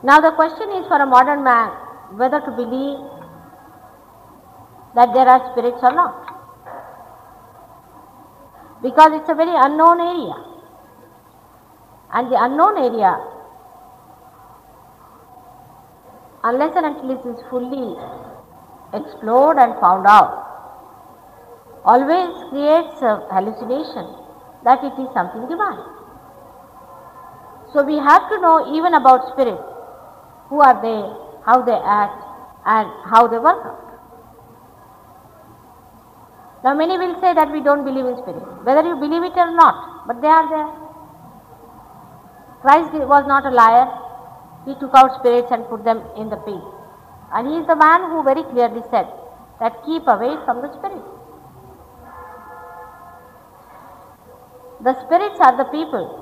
Now the question is for a modern man whether to believe that there are spirits or not, because it's a very unknown area, and the unknown area, unless and until it is fully explored and found out, always creates a hallucination that it is something divine. So we have to know even about spirits, who are they, how they act, and how they work out. Now many will say that we don't believe in spirits, whether you believe it or not, but they are there. Christ was not a liar. He took out spirits and put them in the pig. And he is the man who very clearly said that keep away from the spirits. The spirits are the people.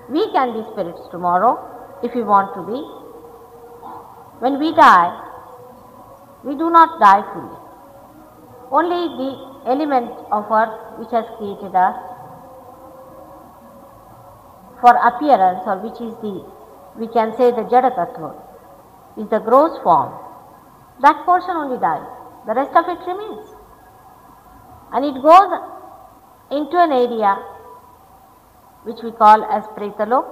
We can be spirits tomorrow if we want to be. When we die, we do not die fully. Only the element of earth which has created us for appearance, or which is the, we can say the Jada Tattva, is the gross form. That portion only dies. The rest of it remains. And it goes into an area which we call as Pretalok,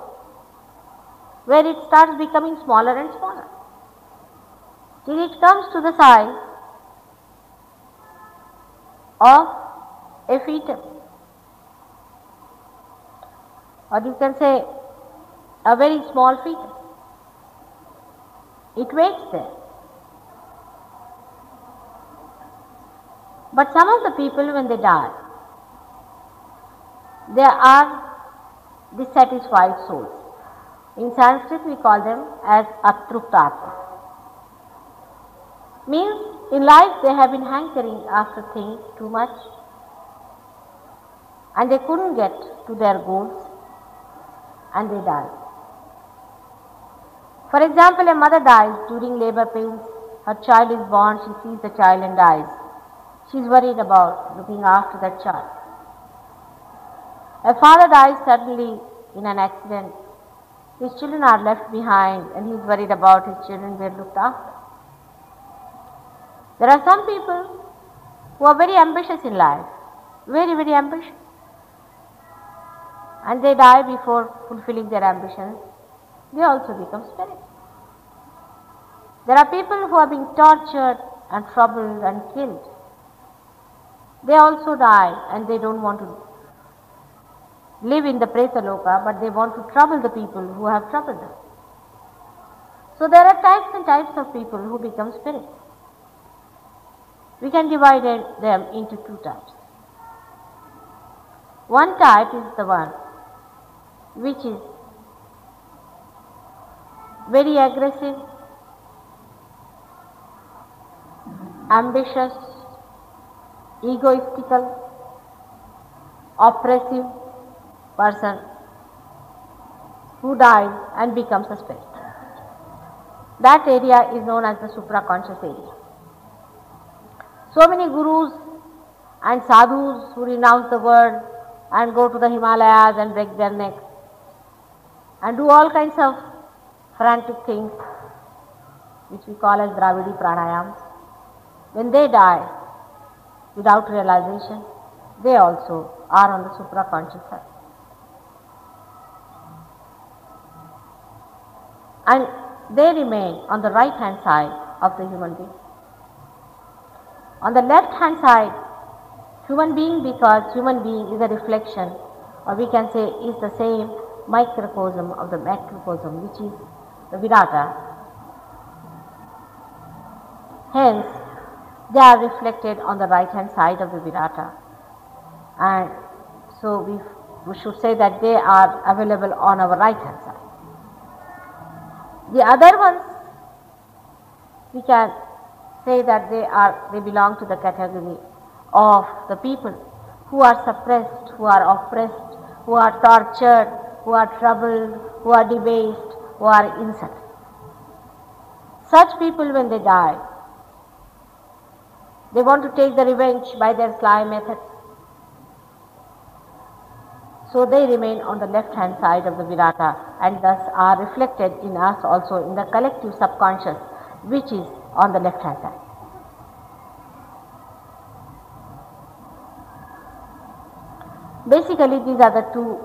where it starts becoming smaller and smaller, till it comes to the size of a fetus, or you can say a very small fetus. It waits there. But some of the people, when they die, they are dissatisfied souls. In Sanskrit we call them as atruptatma. Means in life they have been hankering after things too much, and they couldn't get to their goals, and they die. For example, a mother dies during labor pains. Her child is born, she sees the child and dies. She is worried about looking after that child. A father dies suddenly in an accident. His children are left behind and he is worried about his children being looked after. There are some people who are very ambitious in life, very, very ambitious, and they die before fulfilling their ambitions. They also become spirits. There are people who are being tortured and troubled and killed. They also die, and they don't want to live in the Pretaloka, but they want to trouble the people who have troubled them. So there are types and types of people who become spirits. We can divide them into two types. One type is the one which is very aggressive, ambitious, egoistical, oppressive person who dies and becomes a spirit. That area is known as the supraconscious area. So many gurus and sadhus who renounce the world and go to the Himalayas and break their necks and do all kinds of frantic things which we call as Dravidi pranayams, when they die without realization, they also are on the supraconscious side. And they remain on the right hand side of the human being. On the left hand side, human being, because human being is a reflection, or we can say is the same microcosm of the macrocosm, which is the Virata. Hence, they are reflected on the right hand side of the Virata, and so we should say that they are available on our right hand side. The other ones, we can say that they belong to the category of the people who are suppressed, who are oppressed, who are tortured, who are troubled, who are debased, who are insulted. Such people, when they die, they want to take the revenge by their sly methods. So they remain on the left hand side of the Virata and thus are reflected in us also in the collective subconscious, which is on the left hand side. Basically, these are the two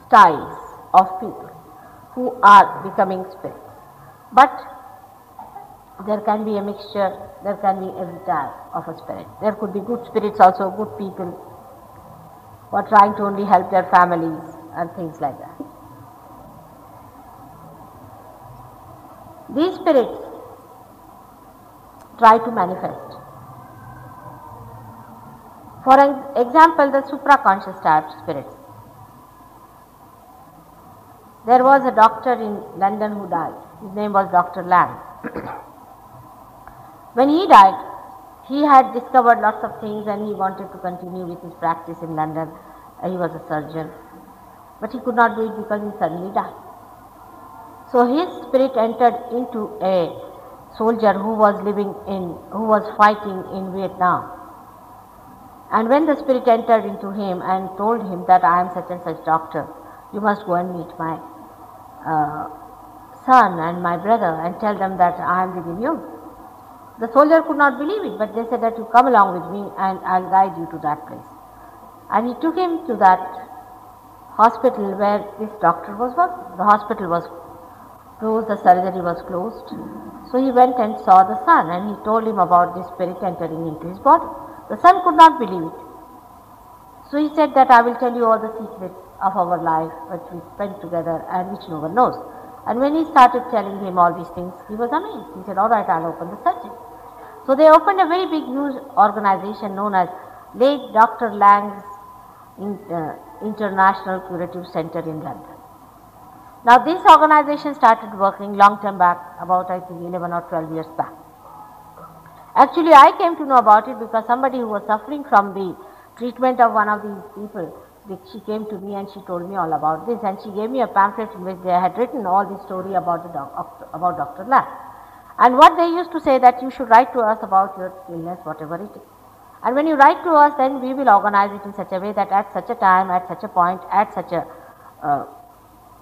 styles of people who are becoming spirits. But there can be a mixture, there can be every type of a spirit. There could be good spirits also, good people who are trying to only help their families and things like that. These spirits try to manifest. For example, the supraconscious type spirits. There was a doctor in London who died. His name was Dr. Lang. When he died, he had discovered lots of things and he wanted to continue with his practice in London. He was a surgeon. But he could not do it because he suddenly died. So his spirit entered into a soldier who was fighting in Vietnam. And when the spirit entered into him and told him that I am such and such doctor, you must go and meet my son and my brother and tell them that I am within you. The soldier could not believe it, but they said that you come along with me and I'll guide you to that place. And he took him to that hospital where this doctor was working. The hospital was closed, the surgery was closed. So he went and saw the son and he told him about this spirit entering into his body. The son could not believe it. So he said that I will tell you all the secrets of our life which we spent together and which no one knows. And when he started telling him all these things, he was amazed. He said, all right, I'll open the surgery. So they opened a very big, huge organization known as late Dr. Lang's International Curative Center in London. Now this organization started working long time back, about I think 11 or 12 years back. Actually, I came to know about it because somebody who was suffering from the treatment of one of these people, she came to me and she told me all about this, and she gave me a pamphlet in which they had written all the story about about Dr. Lang. And what they used to say that you should write to us about your illness, whatever it is. And when you write to us, then we will organize it in such a way that at such a time, at such a point, at such a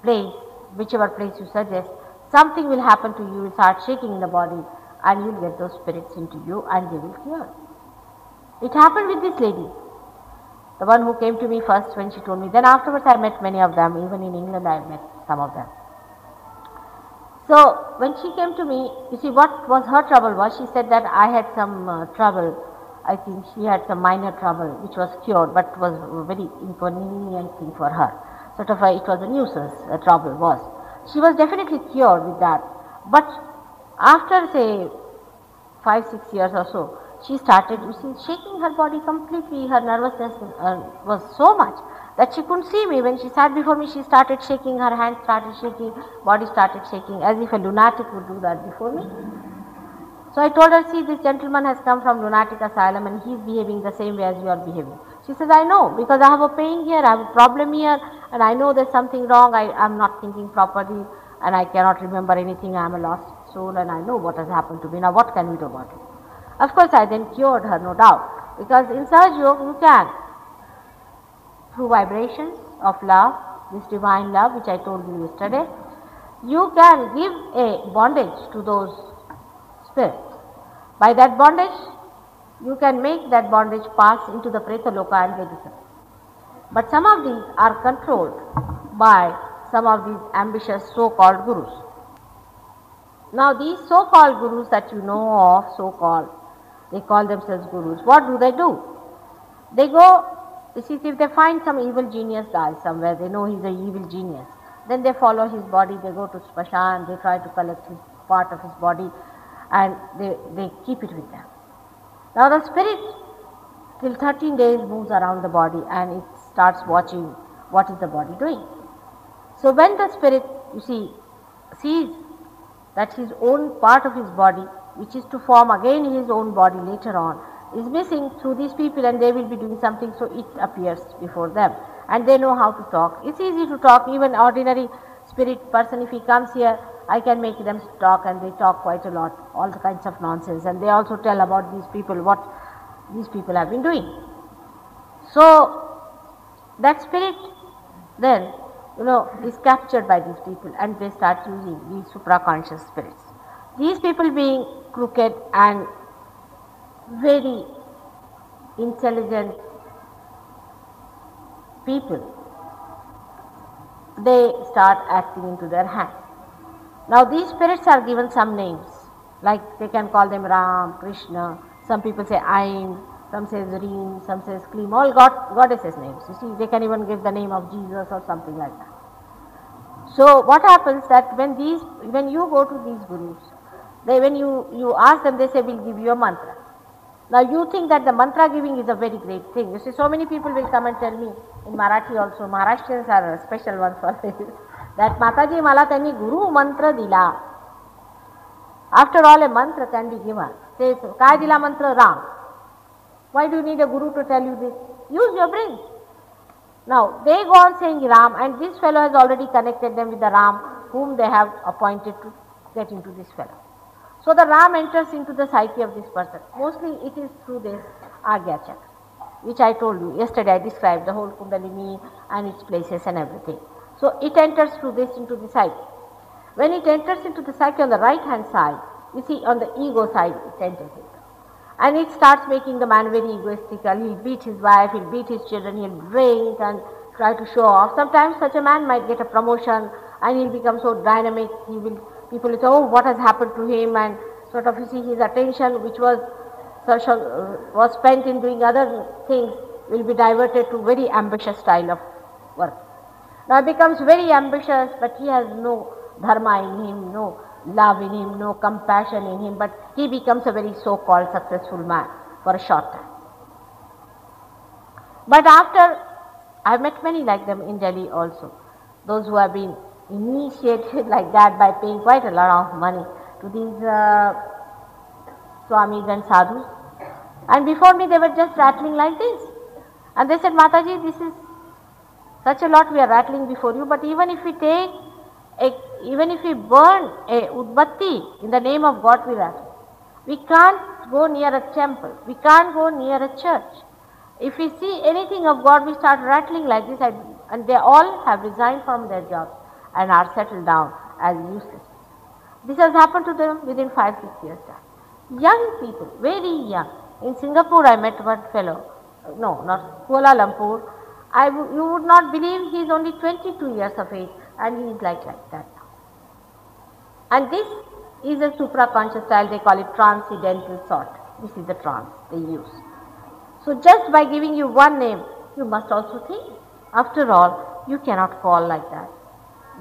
place, whichever place you suggest, something will happen to you, you will start shaking in the body and you will get those spirits into you and they will cure. It happened with this lady, the one who came to me first when she told me. Then afterwards I met many of them, even in England I met some of them. So when she came to me, you see what was her trouble was, she said that I had some trouble. I think she had some minor trouble which was cured, but was a very inconvenient thing for her. Sort of it was a nuisance, a trouble was. She was definitely cured with that. But after say 5-6 years or so, she started, you see, shaking her body completely. Her nervousness was so much that she couldn't see me. When she sat before me, she started shaking, her hands started shaking, body started shaking, as if a lunatic would do that before me. So I told her, see, this gentleman has come from lunatic asylum and he is behaving the same way as you are behaving. She says, I know, because I have a pain here, I have a problem here, and I know there's something wrong, I am not thinking properly, and I cannot remember anything, I am a lost soul, and I know what has happened to me. Now what can we do about it? Of course, I then cured her, no doubt, because in Sahaja Yoga you can, through vibrations of love, this divine love which I told you yesterday, you can give a bondage to those spirits. By that bondage, you can make that bondage pass into the Preta Loka and they disappear. But some of these are controlled by some of these ambitious so-called gurus. Now these so-called gurus that you know of, so-called, they call themselves gurus. What do? They go, you see, if they find some evil genius guy somewhere, they know he's an evil genius, then they follow his body, they go to Spashan, they try to collect his part of his body and they keep it with them. Now the spirit till 13 days moves around the body and it starts watching what is the body doing. So when the spirit, you see, sees that his own part of his body, which is to form again his own body later on, is missing through these people and they will be doing something, so it appears before them. And they know how to talk. It's easy to talk, even ordinary spirit person, if he comes here, I can make them talk and they talk quite a lot, all the kinds of nonsense, and they also tell about these people, what these people have been doing. So that spirit then, is captured by these people, and they start using these supraconscious spirits. These people being crooked and very intelligent people, they start acting into their hands. Now these spirits are given some names, like they can call them Ram, Krishna, some people say Aim, some says Reem, some says Klim, all goddesses names. You see, they can even give the name of Jesus or something like that. So what happens that when you go to these gurus, when you ask them, they say, we'll give you a mantra. Now you think that the mantra giving is a very great thing. You see, so many people will come and tell me, in Marathi also, Maharashtrians are special ones for this, that Mataji mala tani guru mantra dila. After all, a mantra can be given. Say, Kai dila mantra? Ram. Why do you need a guru to tell you this? Use your brain. Now, they go on saying Ram, and this fellow has already connected them with the Ram whom they have appointed to get into this fellow. So the Ram enters into the psyche of this person. Mostly it is through this Agya Chakra, which I told you. Yesterday I described the whole Kundalini and its places and everything. So it enters through this into the psyche. When it enters into the psyche on the right hand side, you see on the ego side it enters into. And it starts making the man very egoistical. He'll beat his wife, he'll beat his children, he'll drink and try to show off. Sometimes such a man might get a promotion and he'll become so dynamic. People will say, oh, what has happened to him, and sort of, you see, his attention, which was spent in doing other things, will be diverted to very ambitious style of work. Now he becomes very ambitious, but he has no dharma in him, no love in him, no compassion in him, but he becomes a very so-called successful man for a short time. But after, I have met many like them in Delhi also, those who have been initiated like that by paying quite a lot of money to these swamis and sadhus. And before me they were just rattling like this. And they said, Mataji, this is such a lot we are rattling before you, but even if we burn a udbatti in the name of God, we rattle. We can't go near a temple. We can't go near a church. If we see anything of God, we start rattling like this, and they all have resigned from their jobs and are settled down as useless. This has happened to them within 5-6 years' time. Young people, very young. In Singapore, I met one fellow, no, not Kuala Lumpur. You would not believe he is only 22 years of age, and he is like that now. And this is a supraconscious style, they call it transcendental thought. This is the trance they use. So just by giving you one name, you must also think. After all, you cannot call like that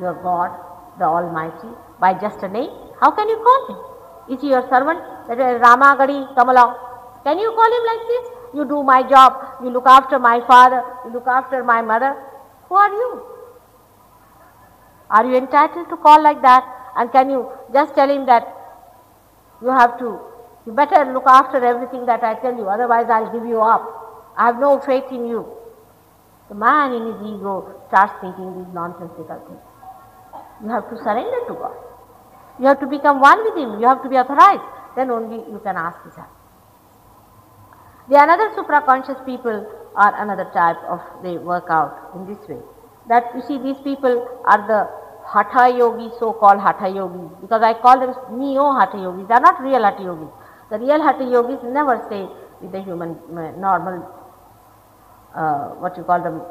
your God, the Almighty, by just a name. How can you call him? Is he your servant? That is Rama Gadi, come along. Can you call him like this? You do my job, you look after my father, you look after my mother. Who are you? Are you entitled to call like that? And can you just tell him that you better look after everything that I tell you, otherwise I'll give you up. I have no faith in you. The man in his ego starts thinking these nonsensical things. You have to surrender to God. You have to become one with him. You have to be authorized. Then only you can ask his help. The another supraconscious people are another type of, they work out in this way. That you see, these people are the Hatha yogis, so-called Hatha yogis, because I call them neo-Hatha yogis. They are not real Hatha yogis. The real Hatha yogis never stay with the human, normal, what you call them,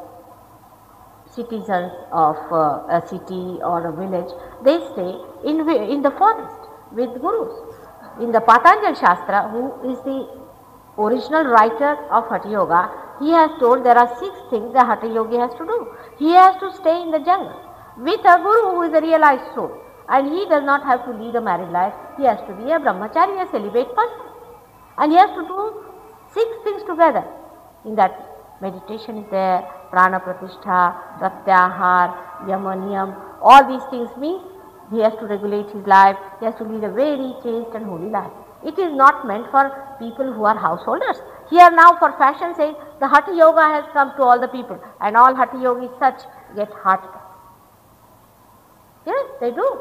citizens of a city or a village. They stay in the forest with gurus. In the Patanjali Shastra, who is the original writer of Hatha Yoga, he has told there are 6 things the Hatha Yogi has to do. He has to stay in the jungle with a guru who is a realized soul, and he does not have to lead a married life. He has to be a brahmachari, a celibate person, and he has to do 6 things together. In that, meditation is there, prana pratishtha, pratyahar, yama niyam. All these things means he has to regulate his life. He has to lead a very chaste and holy life. It is not meant for people who are householders. Here now, for fashion sake, the Hatha Yoga has come to all the people, and all Hatha Yogis such get heart attacks. Yes, they do.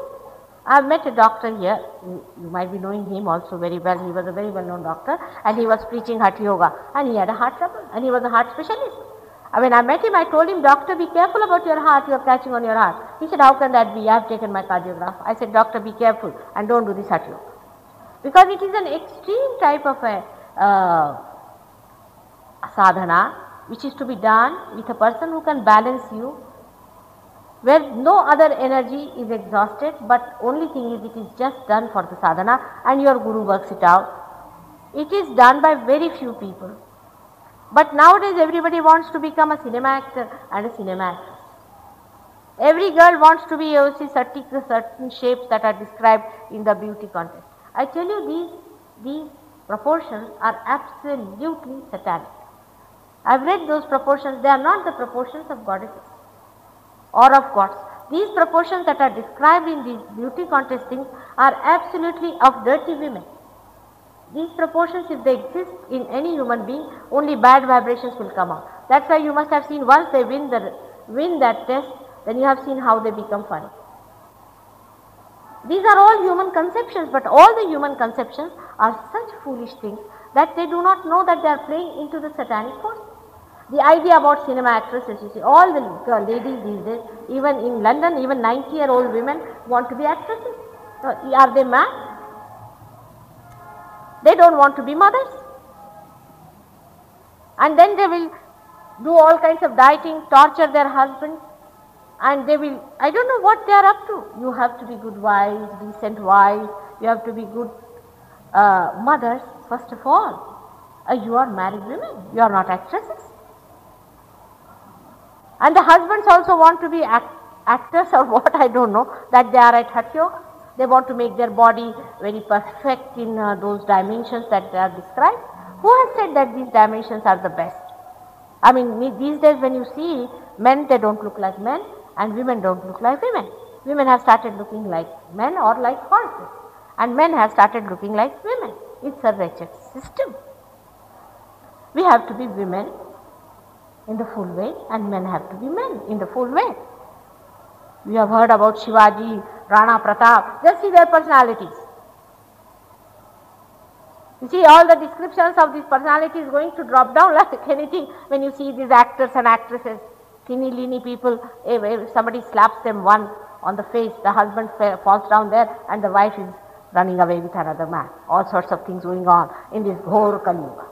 I have met a doctor here, you might be knowing him also very well. He was a very well known doctor, and he was preaching Hatha Yoga, and he had a heart trouble, and he was a heart specialist. When I met him, I told him, "Doctor, be careful about your heart, you are catching on your heart." He said, "How can that be? I have taken my cardiograph." I said, "Doctor, be careful and don't do this at yoga." Because it is an extreme type of a sadhana which is to be done with a person who can balance you, where no other energy is exhausted, but only thing is it is just done for the sadhana and your guru works it out. It is done by very few people. But nowadays everybody wants to become a cinema actor and a cinema actress. Every girl wants to be certain shapes that are described in the beauty contest. I tell you, these proportions are absolutely satanic. I have read those proportions. They are not the proportions of goddesses or of gods. These proportions that are described in these beauty contest things are absolutely of dirty women. These proportions, if they exist in any human being, only bad vibrations will come out. That's why you must have seen, once they win that test, then you have seen how they become funny. These are all human conceptions, but all the human conceptions are such foolish things that they do not know that they are playing into the satanic force. The idea about cinema actresses, you see, all the ladies these days, even in London, even 90-year-old women want to be actresses. Are they mad? They don't want to be mothers. And then they will do all kinds of dieting, torture their husbands, and they will, I don't know what they are up to. You have to be good wives, decent wives, you have to be good mothers, first of all. You are married women, you are not actresses. And the husbands also want to be actors or what, I don't know, that they are at Hatha Yoga. They want to make their body very perfect in those dimensions that they are described. Who has said that these dimensions are the best? I mean, these days when you see men, they don't look like men, and women don't look like women. Women have started looking like men or like horses, and men have started looking like women. It's a wretched system. We have to be women in the full way, and men have to be men in the full way. We have heard about Shivaji, Rana Pratap. Just see their personalities. You see, all the descriptions of these personalities going to drop down like anything when you see these actors and actresses, teeny leany people. If somebody slaps them one on the face, the husband falls down there and the wife is running away with another man. All sorts of things going on in this Ghor Kali Yuga.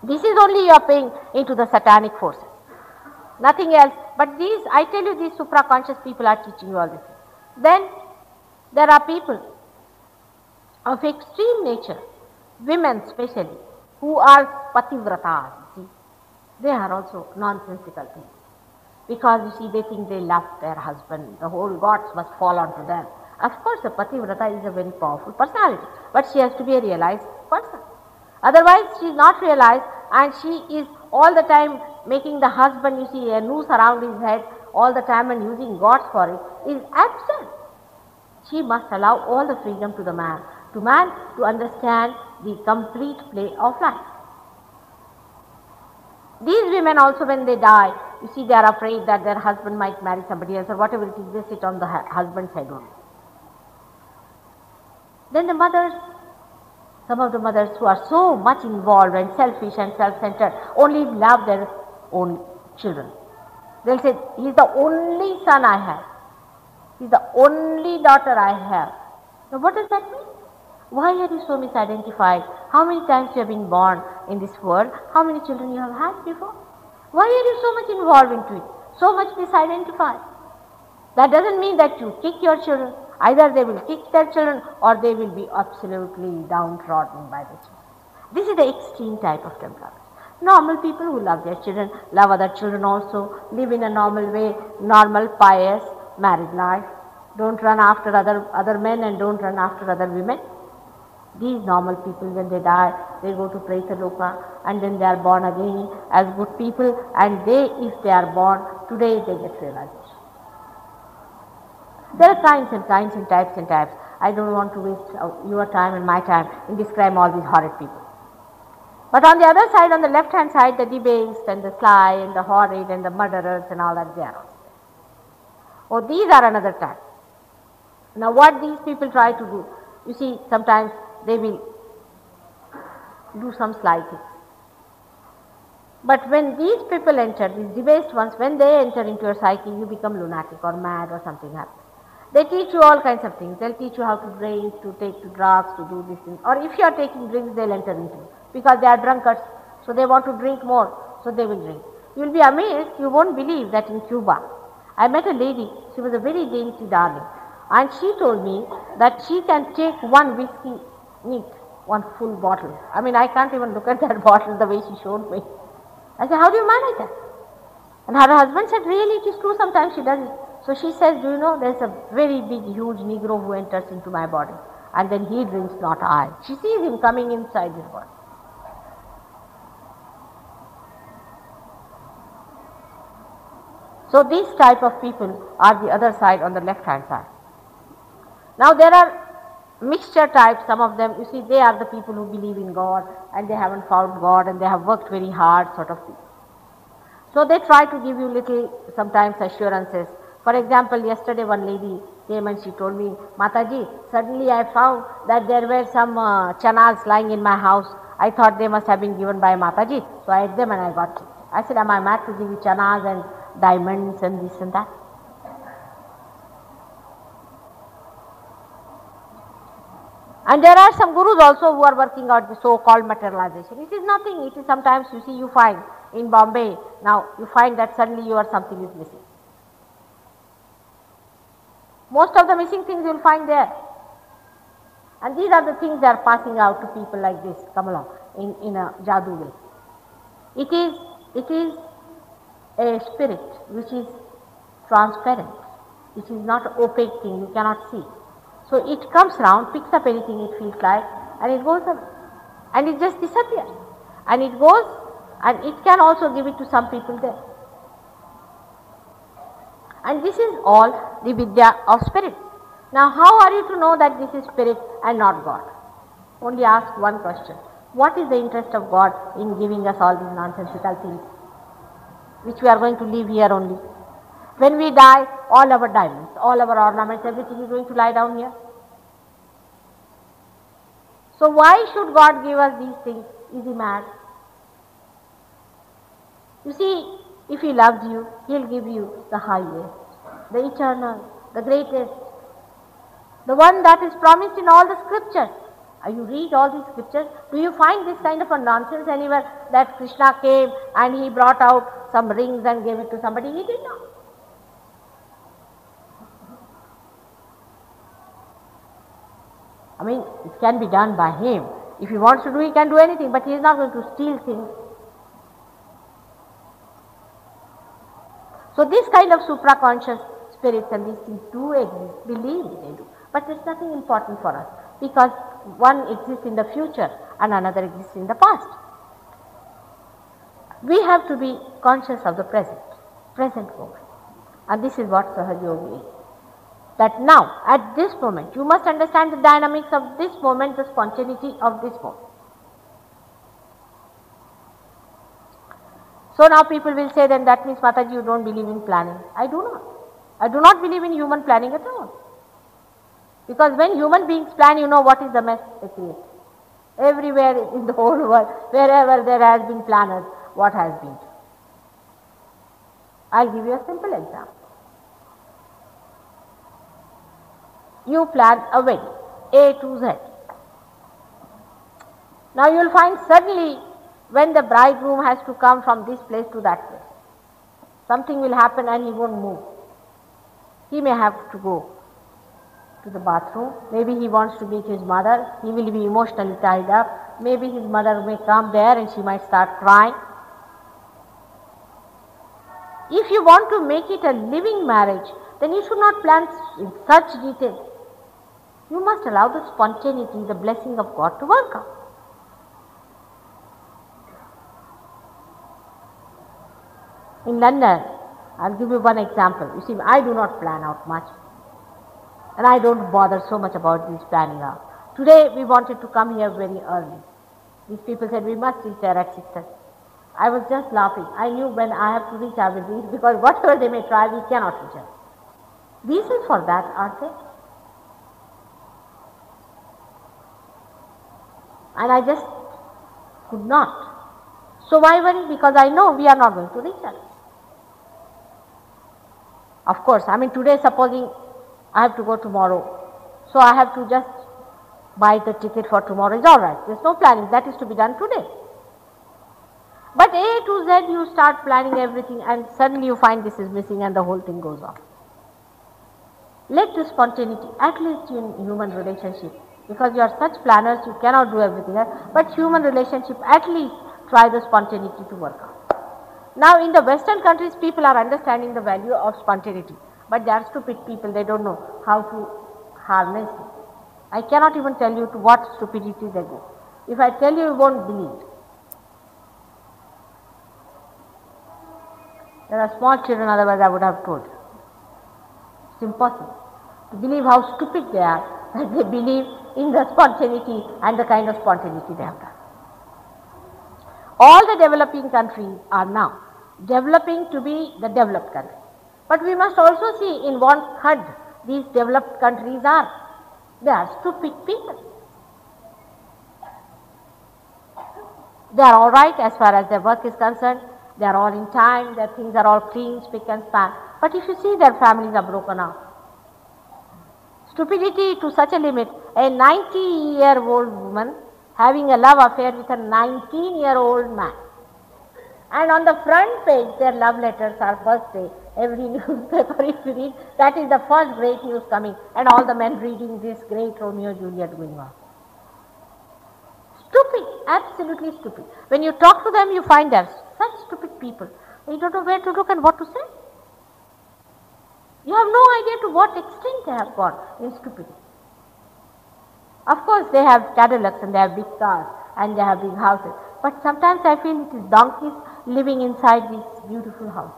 This is only you are paying into the satanic forces. Nothing else. But these, I tell you, these supra-conscious people are teaching you all this. Then there are people of extreme nature, women especially, who are pativratas. See, they are also nonsensical things. Because you see, they think they love their husband, the whole gods must fall onto them. Of course, a pativrata is a very powerful personality, but she has to be a realized person. Otherwise, she is not realized, and she is all the time making the husband, you see, a noose around his head all the time and using gods for it, is absurd. She must allow all the freedom to the man, to understand the complete play of life. These women also, when they die, you see, they are afraid that their husband might marry somebody else or whatever it is, they sit on the husband's head only. Then the mothers, some of the mothers who are so much involved and selfish and self-centered, only love their own children. They'll say, he is the only son I have. He is the only daughter I have. Now what does that mean? Why are you so misidentified? How many times you have been born in this world? How many children you have had before? Why are you so much involved into it? So much misidentified? That doesn't mean that you kick your children. Either they will kick their children or they will be absolutely downtrodden by the children. This is the extreme type of temperament. Normal people who love their children, love other children also, live in a normal way, normal, pious, married life. Don't run after other men and don't run after other women. These normal people, when they die, they go to Praitaloka and then they are born again as good people, and they, if they are born today, they get realization. There are kinds and kinds and types and types. I don't want to waste your time and my time in describing all these horrid people. But on the other side, on the left hand side, the debased and the sly and the horrid and the murderers and all that, they are also there. Oh, these are another type. Now what these people try to do, you see, sometimes they will do some sly things. But when these people enter, these debased ones, when they enter into your psyche, you become lunatic or mad or something happens. They teach you all kinds of things. They'll teach you how to drink, to take to drugs, to do these things. Or if you are taking drinks, they'll enter into it. Because they are drunkards, so they want to drink more, so they will drink. You will be amazed, you won't believe that in Cuba, I met a lady, she was a very dainty darling, and she told me that she can take one whiskey neat, one full bottle. I mean, I can't even look at that bottle the way she showed me. I said, how do you manage that? And her husband said, really, it is true, sometimes she does it. So she says, do you know, there's a very big, huge Negro who enters into my body, and then he drinks, not I. She sees him coming inside his body. So these type of people are the other side, on the left hand side. Now there are mixture types, some of them, you see, they are the people who believe in God and they haven't found God and they have worked very hard, sort of people. So they try to give you little, sometimes assurances. For example, yesterday one lady came and she told me, Mataji, suddenly I found that there were some chanas lying in my house. I thought they must have been given by Mataji, so I ate them and I got sick. I said, am I mad to give you chanas and diamonds and this and that? And there are some gurus also who are working out the so-called materialization. It is nothing, it is sometimes, you see, you find in Bombay, now you find that suddenly something is missing. Most of the missing things you will find there. And these are the things they are passing out to people like this, come along, in a jadoo way. It is a spirit which is transparent, which is not opaque thing, you cannot see. So it comes round, picks up anything it feels like, and it goes up, and it just disappears. And it goes, and it can also give it to some people there. And this is all the Vidya of spirit. Now how are you to know that this is spirit and not God? Only ask one question. What is the interest of God in giving us all these nonsensical things, which we are going to leave here only? When we die, all our diamonds, all our ornaments, everything is going to lie down here. So why should God give us these things? Is He mad? You see, if He loves you, He'll give you the highest, the eternal, the greatest, the one that is promised in all the scriptures. You read all these scriptures, do you find this kind of a nonsense anywhere that Krishna came and He brought out some rings and gave it to somebody? He did not. I mean, it can be done by Him. If He wants to do, He can do anything, but He is not going to steal things. So this kind of supraconscious spirits and these things do exist, believe they do. But it's nothing important for us, because one exists in the future and another exists in the past. We have to be conscious of the present moment. And this is what Sahaja Yoga is. That now, at this moment, you must understand the dynamics of this moment, the spontaneity of this moment. So now people will say, then that means, Mataji, you don't believe in planning. I do not. I do not believe in human planning at all. Because when human beings plan, you know what is the mess they create. Everywhere in the whole world, wherever there has been planners, what has been. I'll give you a simple example. You plan a wedding, A to Z. Now you will find suddenly when the bridegroom has to come from this place to that place, something will happen and he won't move. He may have to go to the bathroom. Maybe he wants to meet his mother. He will be emotionally tied up. Maybe his mother may come there and she might start crying. If you want to make it a living marriage, then you should not plan in such detail. You must allow the spontaneity, the blessing of God to work out. In London, I'll give you one example. You see, I do not plan out much. And I don't bother so much about this planning out. Today we wanted to come here very early. These people said we must reach there at 6:30. I was just laughing. I knew when I have to reach I will reach, because whatever they may try, we cannot reach her. Reasons for that, aren't there? And I just could not So why worry? Because I know we are not going to reach that. Of course, I mean today supposing I have to go tomorrow, so I have to just buy the ticket for tomorrow is alright. There is no planning, that is to be done today. But A to Z you start planning everything and suddenly you find this is missing and the whole thing goes off. Let the spontaneity, at least in human relationship, because you are such planners you cannot do everything else, but human relationship at least try the spontaneity to work out. Now in the western countries people are understanding the value of spontaneity, but they are stupid people, they don't know how to harness it. I cannot even tell you to what stupidity they go. If I tell you, you won't believe. There are small children, otherwise I would have told. It's impossible to believe how stupid they are that they believe in the spontaneity and the kind of spontaneity they have done. All the developing countries are now developing to be the developed countries. But we must also see in what third these developed countries are. They are stupid people. They are alright as far as their work is concerned. They are all in time, their things are all clean, spick and span. But if you see their families are broken up. Stupidity to such a limit, a 90-year-old woman having a love affair with a 19-year-old man. And on the front page their love letters are first day. Every newspaper if you read, that is the first great news coming and all the men reading this great Romeo Juliet going on. Stupid, absolutely stupid. When you talk to them you find they are such stupid people. You don't know where to look and what to say. You have no idea to what extent they have gone in stupidity. Of course they have Cadillacs and they have big cars and they have big houses. But sometimes I feel it is donkeys living inside these beautiful houses.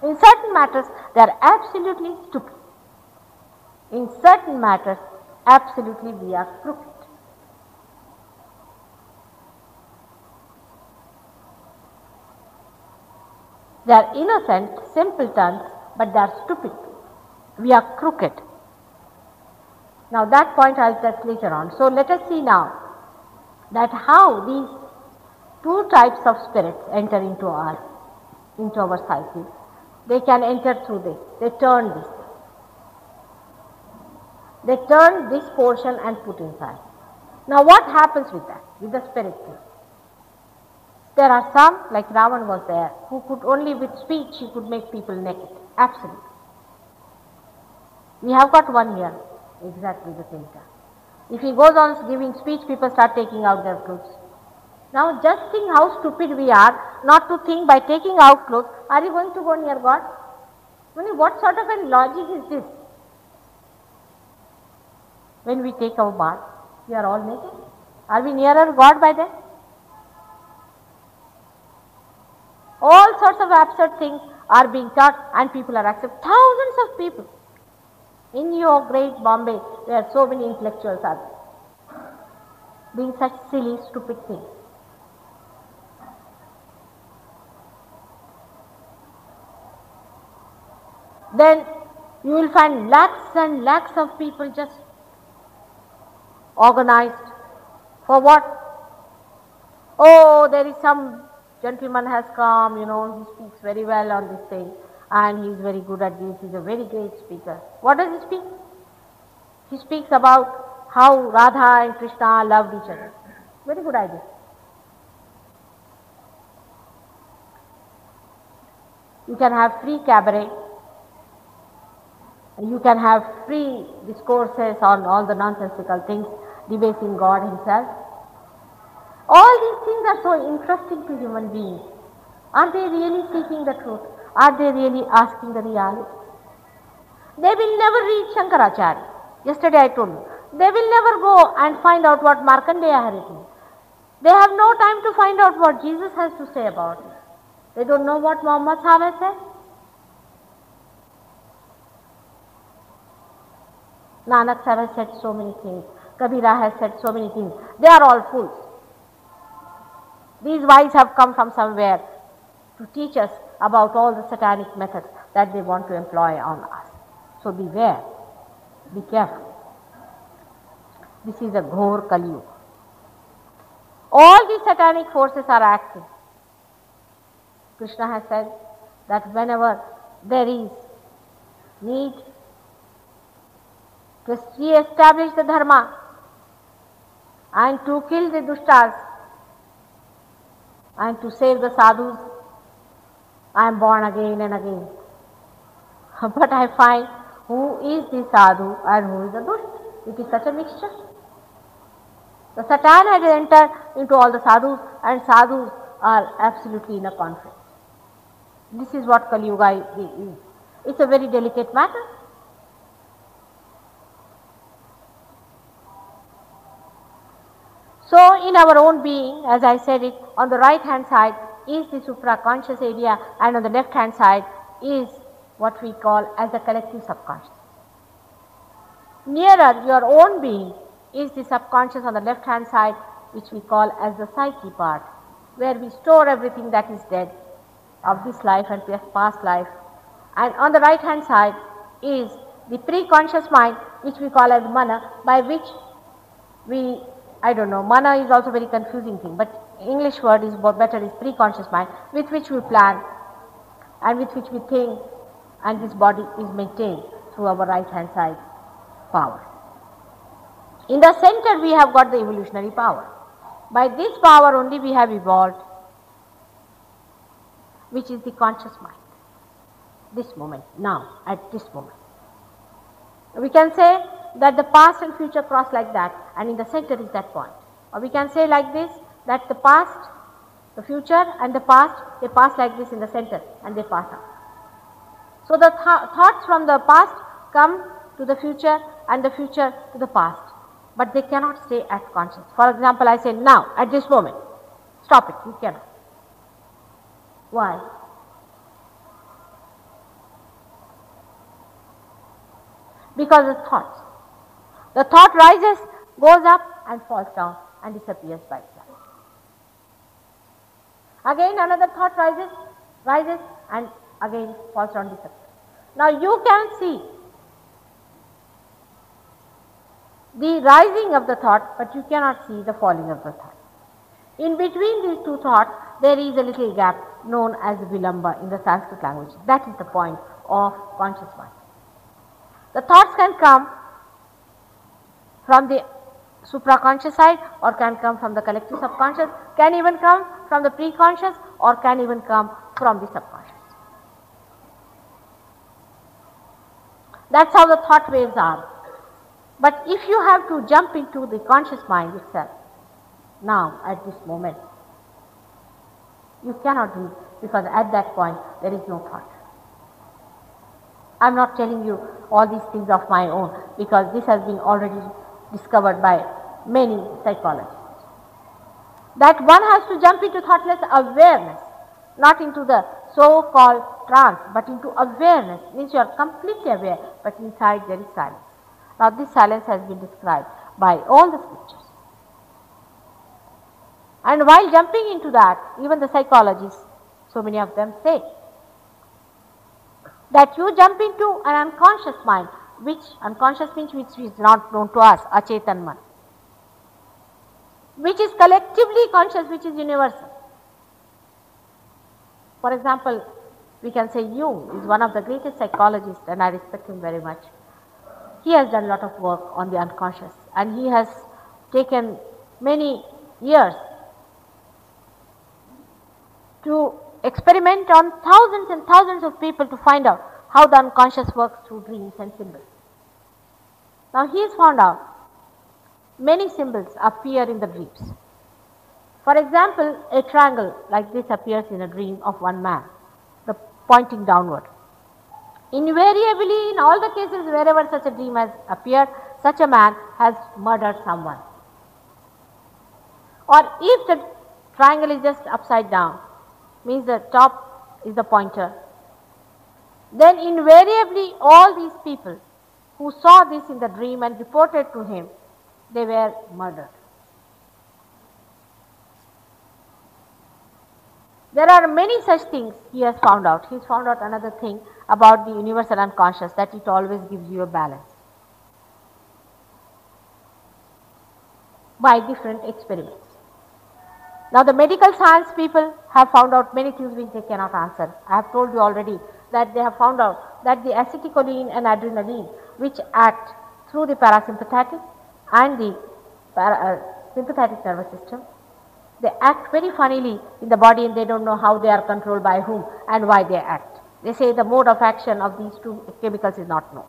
In certain matters they are absolutely stupid. In certain matters absolutely we are crooked. They are innocent, simpletons, but they are stupid. We are crooked. Now that point I will touch later on. So let us see now that how these two types of spirits enter into our psyche. They can enter through this. They turn this. They turn this portion and put inside. Now what happens with that, with the spirit thing? There are some, like Ravan was there, who could only with speech he could make people naked. Absolutely. We have got one here, exactly the same time. If he goes on giving speech, people start taking out their clothes. Now just think how stupid we are not to think by taking out clothes, are you going to go near God? I mean, what sort of a logic is this? When we take our bath, we are all naked. Are we nearer God by then? All sorts of absurd things are being taught and people are accepted. Thousands of people in your great Bombay where so many intellectuals are doing such silly, stupid things. Then you will find lakhs and lakhs of people just organized for what? Oh, there is some gentleman has come, he speaks very well on this thing and he is very good at this, he is a very great speaker. What does he speak? He speaks about how Radha and Krishna loved each other. Very good idea. You can have free cabaret, you can have free discourses on all the nonsensical things, debasing God himself. All these things are so interesting to human beings. Are they really seeking the truth? Are they really asking the reality? They will never reach Shankaracharya. Yesterday I told you. They will never go and find out what Markandeya had written. They have no time to find out what Jesus has to say about it. They don't know what Muhammad Sahib has said. Nanak Sahib has said so many things. Kabira has said so many things. They are all fools. These wise have come from somewhere to teach us about all the satanic methods that they want to employ on us. So beware, be careful. This is a ghor Kali Yuga. All these satanic forces are acting. Krishna has said that whenever there is need to re-establish the dharma and to kill the dushtas and to save the sadhus, I am born again and again. But I find who is the sadhu and who is the dushta. It is such a mixture. The Satan has entered into all the sadhus, and sadhus are absolutely in a conflict. This is what Kali Yuga is. It's a very delicate matter. So in our own being, as I said it, on the right hand side is the supraconscious area, and on the left hand side is what we call as the collective subconscious. Nearer your own being is the subconscious on the left hand side, which we call as the psyche part, where we store everything that is dead of this life and past life. And on the right hand side is the pre-conscious mind, which we call as mana, by which we, I don't know, mana is also very confusing thing, but English word is better, is pre-conscious mind, with which we plan and with which we think, and this body is maintained through our right hand side power. In the center we have got the evolutionary power. By this power only we have evolved, which is the conscious mind. This moment, now, at this moment. We can say that the past and future cross like that, and in the center is that point. Or we can say like this, that the past, the future and the past, they pass like this in the center and they pass out. So the thoughts from the past come to the future and the future to the past, but they cannot stay at conscious. For example, I say now, at this moment, stop it, you cannot. Why? Because of thoughts. The thought rises, goes up and falls down and disappears by itself. Again another thought rises and again falls down, disappears. Now you can see the rising of the thought, but you cannot see the falling of the thought. In between these two thoughts, there is a little gap known as vilamba in the Sanskrit language. That is the point of conscious mind. The thoughts can come from the supraconscious side, or can come from the collective subconscious, can even come from the preconscious, or can even come from the subconscious. That's how the thought waves are. But if you have to jump into the conscious mind itself, now at this moment, you cannot do it, because at that point there is no thought. I am not telling you all these things of my own, because this has been already discovered by many psychologists. That one has to jump into thoughtless awareness, not into the so-called trance, but into awareness. Means you are completely aware, but inside there is silence. Now this silence has been described by all the scriptures. And while jumping into that, even the psychologists, so many of them say that you jump into an unconscious mind, which unconscious means which is not known to us, achetan man, which is collectively conscious, which is universal. For example, we can say Jung is one of the greatest psychologists, and I respect him very much. He has done a lot of work on the unconscious, and he has taken many years to experiment on thousands and thousands of people to find out how the unconscious works through dreams and symbols. Now he has found out many symbols appear in the dreams. For example, a triangle like this appears in a dream of one man, the pointing downward. Invariably, in all the cases wherever such a dream has appeared, such a man has murdered someone. Or if the triangle is just upside down, means the top is the pointer, then invariably all these people who saw this in the dream and reported to him, they were murdered. There are many such things he has found out. He has found out another thing about the universal unconscious, that it always gives you a balance by different experiments. Now the medical science people have found out many things which they cannot answer. I have told you already that they have found out that the acetylcholine and adrenaline, which act through the parasympathetic and the sympathetic nervous system, they act very funnily in the body and they don't know how they are controlled by whom and why they act. They say the mode of action of these two chemicals is not known.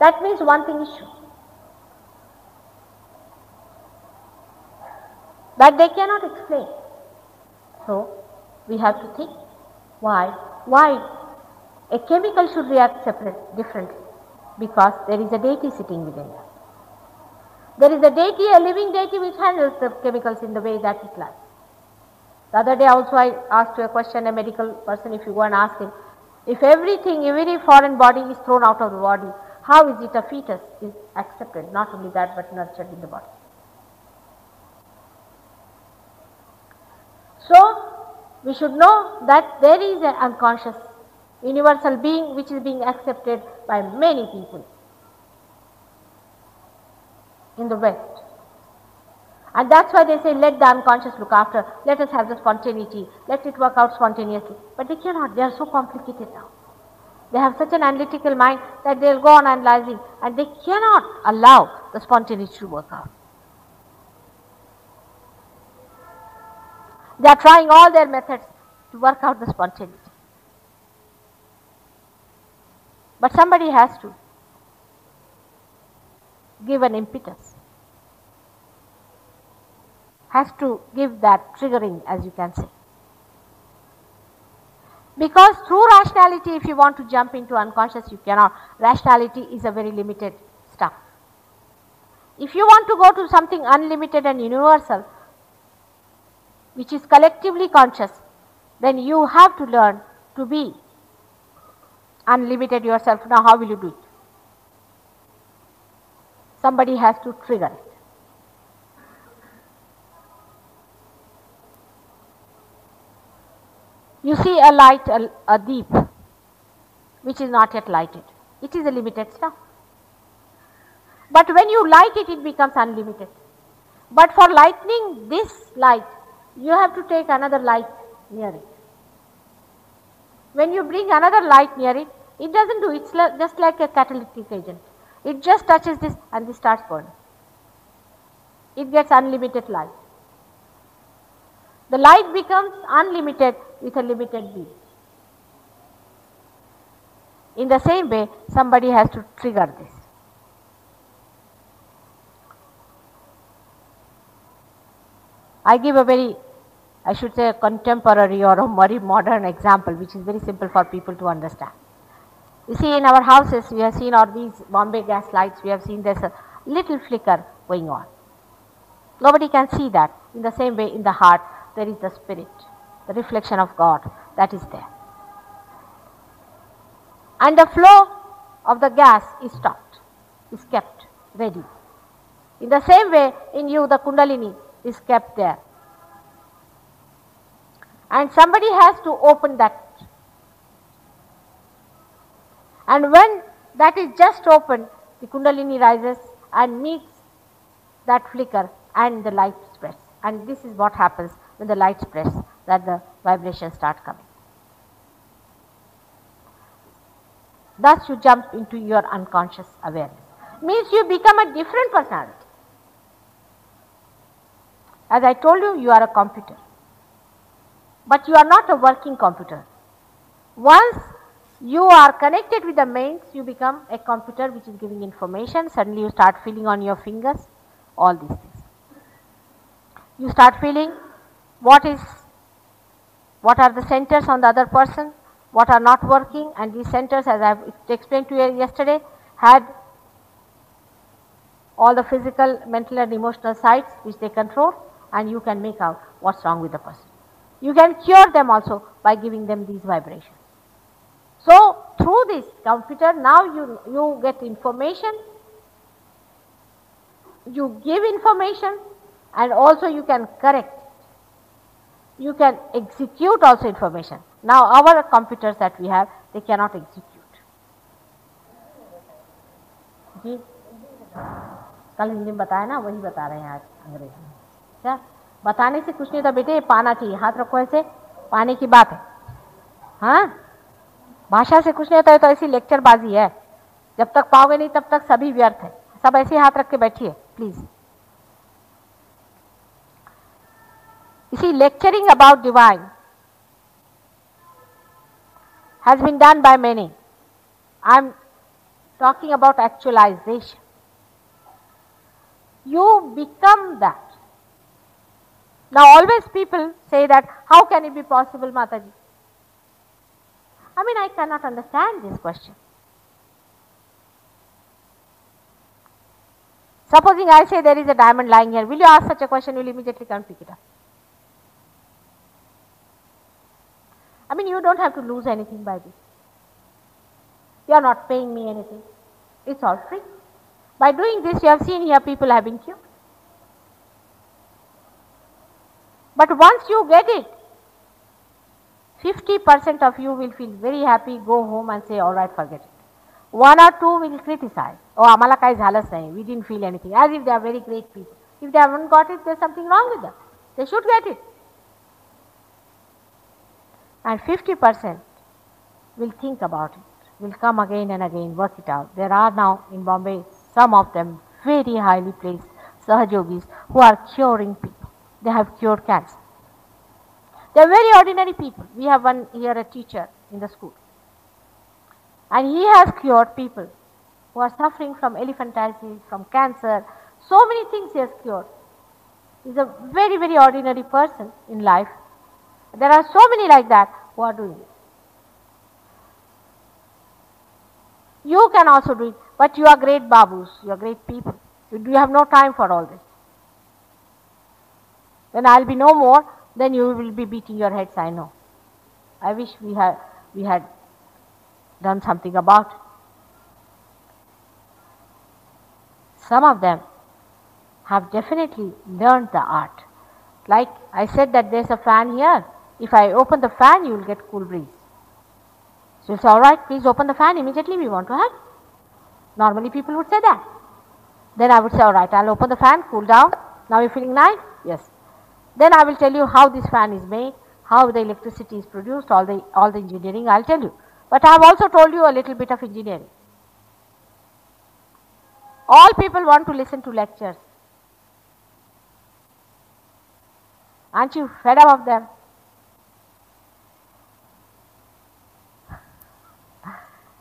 That means one thing is sure, that they cannot explain. So we have to think why a chemical should react differently, because there is a deity sitting within us. There is a deity, a living deity, which handles the chemicals in the way that it likes. The other day also I asked you a question, a medical person, if you go and ask him, if everything, every foreign body is thrown out of the body, how is it a fetus is accepted, not only that but nurtured in the body? So we should know that there is an unconscious universal being which is being accepted by many people in the West. And that's why they say, let the unconscious look after, let us have the spontaneity, let it work out spontaneously. But they cannot, they are so complicated now. They have such an analytical mind that they'll go on analyzing and they cannot allow the spontaneity to work out. They are trying all their methods to work out the spontaneity. But somebody has to give an impetus, has to give that triggering, as you can say. Because through rationality, if you want to jump into unconscious, you cannot. Rationality is a very limited stuff. If you want to go to something unlimited and universal, which is collectively conscious, then you have to learn to be unlimited yourself. Now how will you do it? Somebody has to trigger it. You see a light, a deep, which is not yet lighted. It is a limited stuff. But when you light it, it becomes unlimited. But for lightening this light, you have to take another light near it. When you bring another light near it, it doesn't do, it's just like a catalytic agent. It just touches this and this starts burning. It gets unlimited light. The light becomes unlimited with a limited beam. In the same way, somebody has to trigger this. I give a very, I should say, a contemporary or a very modern example, which is very simple for people to understand. You see, in our houses, we have seen all these Bombay gas lights, we have seen there's a little flicker going on. Nobody can see that. In the same way, in the heart, there is the spirit, the reflection of God that is there. And the flow of the gas is stopped, is kept ready. In the same way, in you, the Kundalini is kept there. And somebody has to open that. And when that is just opened, the Kundalini rises and meets that flicker and the light spreads. And this is what happens when the light spreads, that the vibrations start coming. Thus you jump into your unconscious awareness. Means you become a different personality. As I told you, you are a computer. But you are not a working computer. Once you are connected with the mains, you become a computer which is giving information. Suddenly you start feeling on your fingers, all these things. You start feeling what are the centers on the other person, what are not working, and these centers, as I have explained to you yesterday, had all the physical, mental and emotional sides which they control, and you can make out what's wrong with the person. You can cure them also by giving them these vibrations. So through this computer, now you get information, you give information, and also you can correct. You can execute also information. Now our computers that we have, they cannot execute. जी कल हिंदी में बताया ना, वही बता रहे हैं आज अंग्रेजी में. क्या बताने से कुछ नहीं होता बेटे, पाना चाहिए, हाथ रखो ऐसे, पाने की बात है। हाँ, भाषा से कुछ नहीं होता है, तो ऐसी लेक्चरबाजी है, जब तक पाओगे नहीं तब तक सभी व्यर्थ है। सब ऐसे हाथ रख के बैठिए प्लीज। इसी lecturing about divine has been done by many. I'm talking about actualization. You become that. Now always people say that, how can it be possible, Mataji? I mean, I cannot understand this question. Supposing I say there is a diamond lying here, will you ask such a question? Will you immediately come pick it up? I mean, you don't have to lose anything by this. You are not paying me anything. It's all free. By doing this, you have seen here people have been cured. But once you get it, 50% of you will feel very happy, go home and say, all right, forget it. 1 or 2 will criticize. Oh, amala kai jhalas nahi, we didn't feel anything. As if they are very great people. If they haven't got it, there's something wrong with them. They should get it. And 50% will think about it, will come again and again, work it out. There are now in Bombay, some of them very highly placed Sahajogis who are curing people. They have cured cancer. They are very ordinary people. We have one here, a teacher in the school. And he has cured people who are suffering from elephantiasis, from cancer. So many things he has cured. He is a very, very ordinary person in life. There are so many like that who are doing it. You can also do it, but you are great babus, you are great people. You have no time for all this. When I will be no more, then you will be beating your heads, I know. I wish we had done something about it. Some of them have definitely learned the art. Like I said that there's a fan here. If I open the fan, you will get cool breeze. So you say, all right, please open the fan immediately, we want to have. Normally people would say that. Then I would say, all right, I'll open the fan, cool down. Now you're feeling nice? Yes. Then I will tell you how this fan is made, how the electricity is produced, all the engineering I'll tell you. But I have also told you a little bit of engineering. All people want to listen to lectures. Aren't you fed up of them?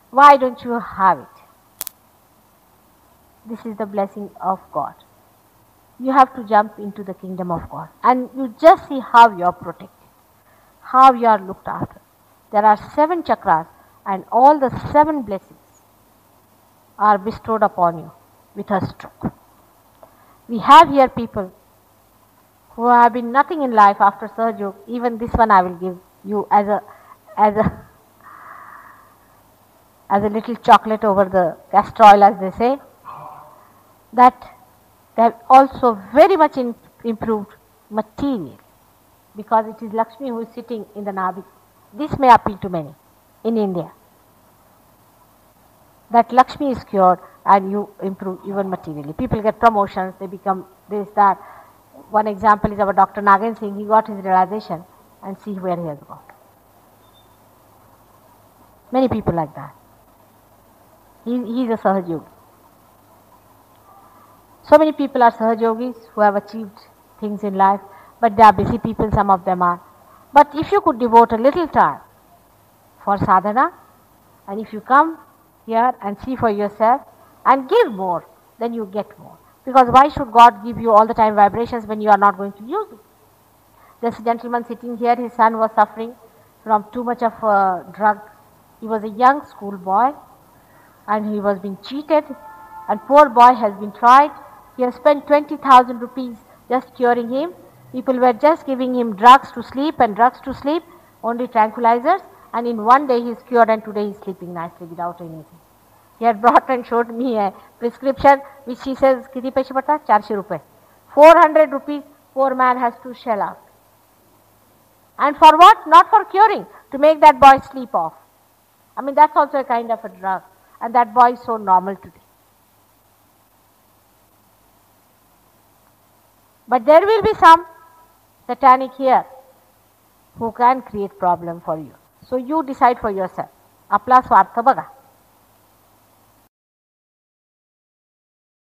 Why don't you have it? This is the blessing of God. You have to jump into the kingdom of God. And you just see how you are protected, how you are looked after. There are 7 chakras and all the 7 blessings are bestowed upon you with a stroke. We have here people who have been nothing in life after Sahajog. Even this one I will give you as a little chocolate over the castor oil, as they say, that they have also very much improved materially, because it is Lakshmi who is sitting in the Nabi. This may appeal to many in India, that Lakshmi is cured and you improve even materially. People get promotions, they become this, that. One example is our Dr. Nagen Singh. He got his realization and see where he has got. Many people like that. He is a Sahajogi. So many people are Sahajogis who have achieved things in life, but they are busy people, some of them are. But if you could devote a little time for sadhana, and if you come here and see for yourself and give more, then you get more. Because why should God give you all the time vibrations when you are not going to use it? This gentleman sitting here, his son was suffering from too much of drugs. He was a young school boy and he was being cheated, and poor boy has been tried. He has spent 20,000 rupees just curing him. People were just giving him drugs to sleep, only tranquilizers, and in one day he is cured, and today he is sleeping nicely without anything. He had brought and showed me a prescription which he says, "Kiti paise pata? 400 rupees. 400 rupees poor man has to shell out. And for what? Not for curing, to make that boy sleep off. I mean, that's also a kind of a drug, and that boy is so normal today. But there will be some satanic here, who can create problem for you. So you decide for yourself. आपला स्वार्थ बघा.